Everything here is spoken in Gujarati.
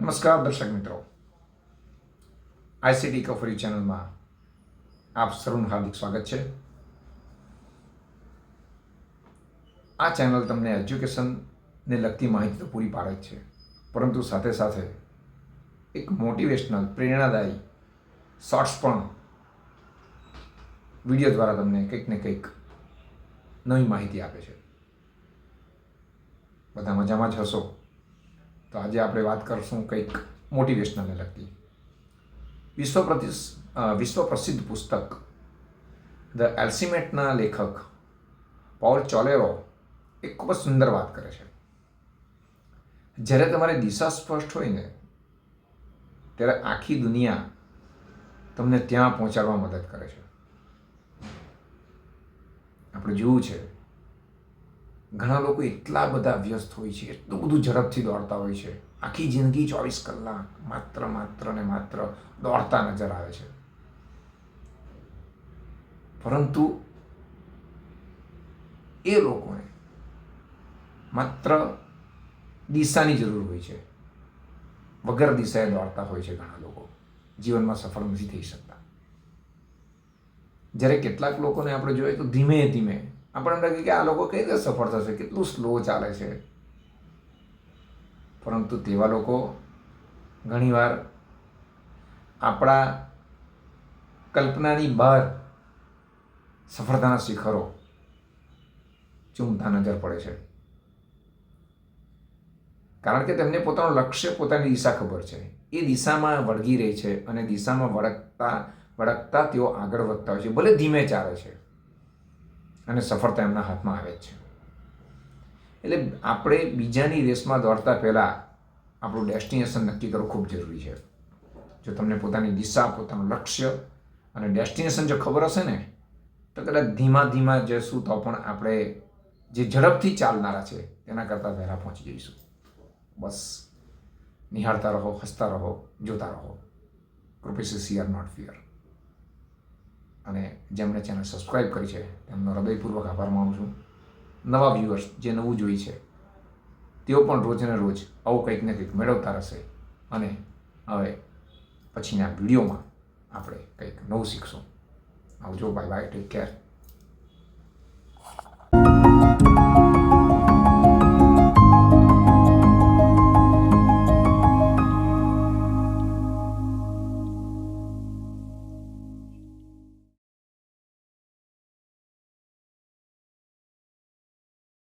નમસ્કાર દર્શક મિત્રો, આઈસીટી કફરી ચેનલમાં આપ સૌનું હાર્દિક સ્વાગત છે. આ ચેનલ તમને એજ્યુકેશનને લગતી માહિતી તો પૂરી પાડે જ છે, પરંતુ સાથે સાથે એક મોટિવેશનલ પ્રેરણાદાયી શોર્ટ્સ પણ વિડીયો દ્વારા તમને કંઈક ને કંઈક નવી માહિતી આપે છે. બધા મજામાં જ હશો તો આજે આપણે વાત કરશું કંઈક મોટિવેશનલને લગતી. વિશ્વ પ્રસિદ્ધ પુસ્તક ધ એલ્સિમેટના લેખક પૌલ ચોલેરો એક ખૂબ જ સુંદર વાત કરે છે. જ્યારે તમારી દિશા સ્પષ્ટ હોય ને ત્યારે આખી દુનિયા તમને ત્યાં પહોંચાડવા મદદ કરે છે. આપણે જોયું છે ઘણા લોકો એટલા બધા વ્યસ્ત હોય છે, એટલું બધું ઝડપથી દોડતા હોય છે, આખી જિંદગી 24 કલાક માત્ર ને માત્ર દોડતા નજર આવે છે. પરંતુ એ લોકોને માત્ર દિશાની જરૂર હોય છે. વગર દિશાએ દોડતા હોય છે ઘણા લોકો, જીવનમાં સફળ નથી થઈ શકતા. જ્યારે કેટલાક લોકોને આપણે જોઈએ તો ધીમે ધીમે આપણને લાગે કે આ લોકો કઈ રીતે સફળ થશે, કેટલું સ્લો ચાલે છે. પરંતુ તેવા લોકો ઘણીવાર આપણા કલ્પનાની બહાર સફળતાના શિખરો ચૂમતા નજર પડે છે. કારણ કે તેમને પોતાનું લક્ષ્ય, પોતાની દિશા ખબર છે. એ દિશામાં વળગી રહે છે અને દિશામાં વળગતા તેઓ આગળ વધતા હોય છે. ભલે ધીમે ચાલે છે અને સફળતા એમના હાથમાં આવે જ છે. એટલે આપણે બીજાની રેસમાં દોડતા પહેલાં આપણું ડેસ્ટિનેશન નક્કી કરવું ખૂબ જરૂરી છે. જો તમને પોતાની દિશા, પોતાનું લક્ષ્ય અને ડેસ્ટિનેશન જો ખબર હશે ને તો કદાચ ધીમા જઈશું તો પણ આપણે જે ઝડપથી ચાલનારા છે તેના કરતાં વહેલા પહોંચી જઈશું. બસ નિહાળતા રહો, હસતા રહો, જોતા રહો. Professor C R not fear. અને જેમણે ચેનલ સબસ્ક્રાઈબ કરી છે તેમનો હૃદયપૂર્વક આભાર માનું છું. નવા વ્યુઅર્સ જે નવું જોઈ છે તેઓ પણ રોજ ને રોજ આવું કંઈક ને કંઈક મેળવતા રહેશે. અને હવે પછીના વિડીયોમાં આપણે કંઈક નવું શીખશું. આવજો, બાય બાય, ટેક કેર.